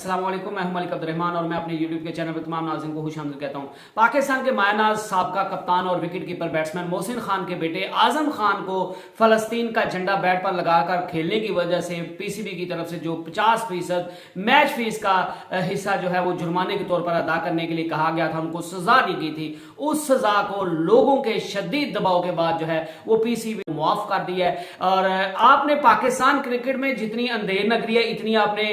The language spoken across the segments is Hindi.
अस्सलाम वालेकुम, मैं हूं मलिक अब्दुर्रहमान और मैं अपने यूट्यूब के चैनल पर तमाम नाज़रीन को खुशामदीद कहता हूं। पाकिस्तान के मायनाज साबका कप्तान और wicket keeper batsman Mohsin Khan के बेटे आजम खान को फलस्तीन का झंडा बैट पर लगाकर खेलने की वजह से पीसीबी की तरफ से जो 50% मैच फीस का हिस्सा जो है वो जुर्माने के तौर पर अदा करने के लिए कहा गया था, उनको सजा दी गई थी। उस सजा को लोगों के शदीद दबाव के बाद जो है वो पीसीबी मुआफ कर दिया है। और आपने पाकिस्तान क्रिकेट में जितनी अंधेर नगरी है इतनी आपने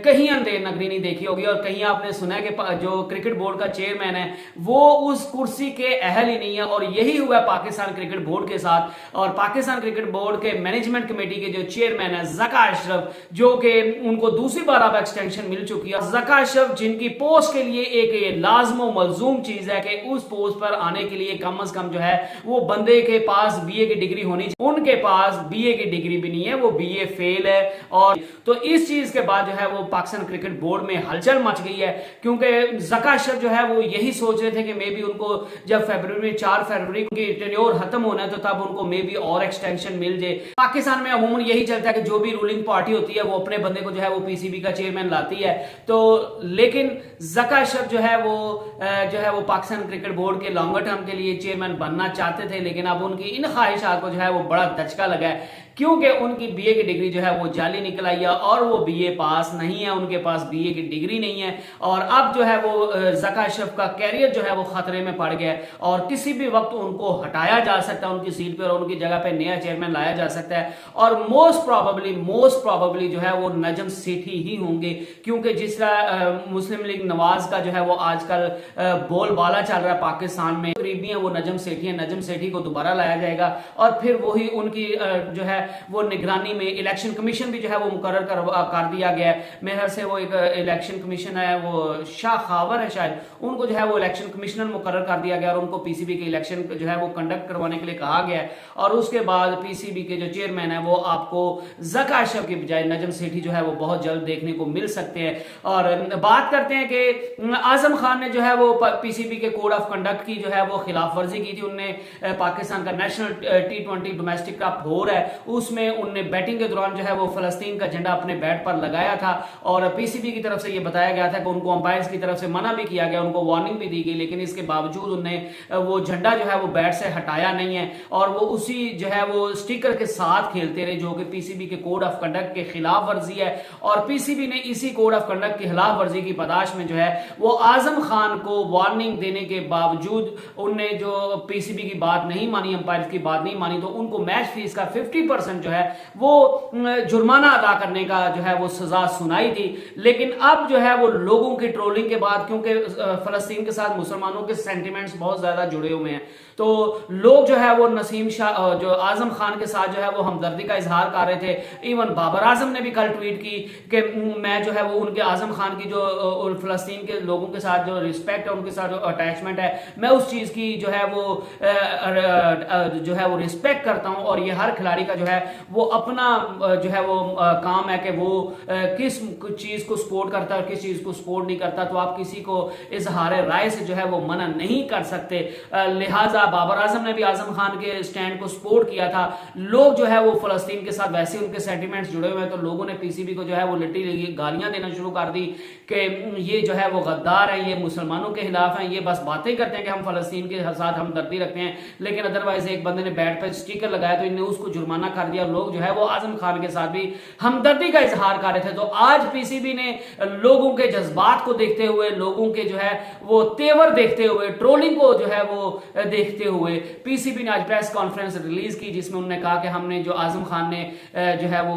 कहीं अंधेर नगरी नहीं देखी होगी, और कहीं आपने सुना है कि जो क्रिकेट बोर्ड का चेयरमैन है वो उस कुर्सी के अहल ही नहीं है। और यही हुआ पाकिस्तान क्रिकेट बोर्ड के साथ। और पाकिस्तान क्रिकेट बोर्ड के मैनेजमेंट कमेटी के जो चेयरमैन है ज़का अशरफ, जो कि उनको दूसरी बार अब एक्सटेंशन मिल चुकी है। ज़का अशरफ जिनकी पोस्ट के लिए एक लाजमो मलजूम चीज है कि उस पोस्ट पर आने के लिए कम से कम जो है वो बंदे के पास बीए की डिग्री होनी चाहिए। उनके पास बीए की डिग्री भी नहीं है, वो बीए फेल है। और तो इस चीज के बाद जो है वो पाकिस्तान क्रिकेट बोर्ड में हलचल मच गई है, क्योंकि ज़का अशरफ जो है वो यही सोच रहे थे कि मे बी उनको जब फरवरी 4 फरवरी की टेन्योर खत्म होना है तो तब उनको मे बी और एक्सटेंशन मिल जाए। पाकिस्तान में अमूमन यही चलता है कि जो भी रूलिंग पार्टी होती है वो अपने बंदे को जो है वो पीसीबी का चेयरमैन लाती है। तो लेकिन ज़का अशरफ जो है वो पाकिस्तान क्रिकेट बोर्ड के लॉन्गर टर्म के लिए चेयरमैन बनना चाहते थे, लेकिन अब उनकी इन ख्वाहिशात को जो है वो बड़ा धचका लगा है, क्योंकि उनकी बीए की डिग्री जो है वो जाली निकल आई है और वो बीए पास नहीं है, उनके पास बीए की डिग्री नहीं है। और अब जो है वो ज़का अशरफ का कैरियर जो है वो खतरे में पड़ गया है और किसी भी वक्त उनको हटाया जा सकता है उनकी सीट पर और उनकी जगह पे नया चेयरमैन लाया जा सकता है। और मोस्ट प्रॉबेबली जो है वो नजम सेठी ही होंगे, क्योंकि जिस तरह मुस्लिम लीग नवाज का जो है वो आजकल बोलबाला चल रहा है पाकिस्तान में, करीबी है वो नजम सेठी है। नजम सेठी को दोबारा लाया जाएगा और फिर वही उनकी जो है वो निगरानी में इलेक्शन कमीशन भी जो है वो मुकर्रर कर दिया गया है। मेहर से वो एक इलेक्शन कमीशन है, वो शाह खावर है शायद, उनको जो है वो इलेक्शन कमिश्नर मुकर्रर कर दिया गया और उनको पीसीबी के इलेक्शन जो है वो कंडक्ट करवाने के लिए कहा गया है। और उसके बाद पीसीबी के जो चेयरमैन है वो आपको ज़का अशरफ की बजाय नजम सेठी जो है वो बहुत जल्द देखने को मिल सकते हैं। और बात करते हैं कि आजम खान ने जो है वो पीसीबी के कोड ऑफ कंडक्ट की जो है वो खिलाफ वर्जी की थी। उनने पाकिस्तान का नेशनल T20 डोमेस्टिक कप हो रहा है, उसमें उनने बैटिंग के दौरान जो है वो फलस्तीन का झंडा अपने बैट पर लगाया था और पीसीबी की तरफ से ये बताया गया था कि उनको अंपायर्स की तरफ से मना भी किया गया, उनको वार्निंग भी दी गई, लेकिन इसके बावजूद उनने वो झंडा जो है वो बैट से हटाया नहीं है और वो उसी जो है वो स्टिकर के साथ खेलते रहे, जो कि पीसीबी के कोड ऑफ कंडक्ट के खिलाफ वर्जी है। और पीसीबी ने इसी कोड ऑफ कंडक्ट की खिलाफ वर्जी की पदाश में जो है वो आजम खान को वार्निंग देने के बावजूद उनने जो पीसीबी की बात नहीं मानी, अंपायर्स की बात नहीं मानी, तो उनको मैच फीस का 50% जो है वो जुर्माना अदा करने का जो है वो सजा सुनाई थी। लेकिन अब जो है वो लोगों की ट्रोलिंग के बाद, क्योंकि फलस्तीन के साथ मुसलमानों के सेंटिमेंट्स बहुत ज्यादा जुड़े हुए हैं, तो लोग जो है वो नसीम शाह जो आजम खान के साथ जो है वो हमदर्दी का इजहार कर रहे थे। इवन बाबर आजम ने भी कल ट्वीट की कि मैं जो है वो उनके आजम खान की जो फलस्तीन के लोगों के साथ जो रिस्पेक्ट है, उनके साथ जो अटैचमेंट है, मैं उस चीज की जो है वो रिस्पेक्ट करता हूं। और ये हर खिलाड़ी का जो है वो अपना जो है वो काम है कि वो किस चीज को सपोर्ट करता है और किस चीज को सपोर्ट नहीं करता, तो आप किसी को इजहार राय से जो है वो मना नहीं कर सकते। लिहाजा बाबर आजम ने भी आजम खान के स्टैंड को सपोर्ट किया था। लोग जो है वो फलस्तीन के साथ वैसे उनके सेंटिमेंट्स जुड़े हुए हैं, तो लोगों ने पीसीबी को जो है वो लिटरली गालियां देना शुरू कर दी कि ये जो है वो गद्दार है, ये मुसलमानों के खिलाफ है, ये बस बातें करते हैं कि हम फलस्तीन के साथ हमदर्दी रखते हैं, लेकिन अदरवाइज एक बंदे ने बैट पर स्टिकर लगाया तो इन्हें उसको जुर्माना कर दिया। लोग जो है वो आजम खान के साथ भी हमदर्दी का इजहार कर रहे थे। तो आज पीसीबी ने लोगों के जज्बात को देखते हुए, लोगों के जो है वो तेवर देखते हुए, ट्रोलिंग को जो है वो देखते हुए पीसीबी ने आज प्रेस कॉन्फ्रेंस रिलीज की, जिसमें उन्होंने कहा कि हमने जो आजम खान ने जो है वो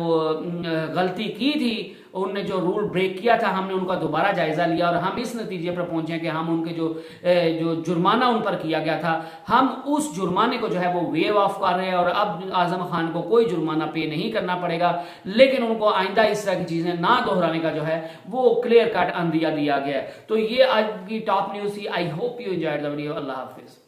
गलती की थी, उनने जो रूल ब्रेक किया था, हमने उनका दोबारा जायजा लिया और हम इस नतीजे पर पहुंचे कि हम उनके जो जुर्माना उन पर किया गया था, हम उस जुर्माने को जो है वो वेव ऑफ कर रहे हैं और अब आजम खान को कोई जुर्माना पे नहीं करना पड़ेगा, लेकिन उनको आइंदा इस तरह की चीजें ना दोहराने का जो है वो क्लियर कट अंदिया दिया गया है। तो ये आज की टॉप न्यूज थी। I hope you enjoyed the video. Allah Hafiz.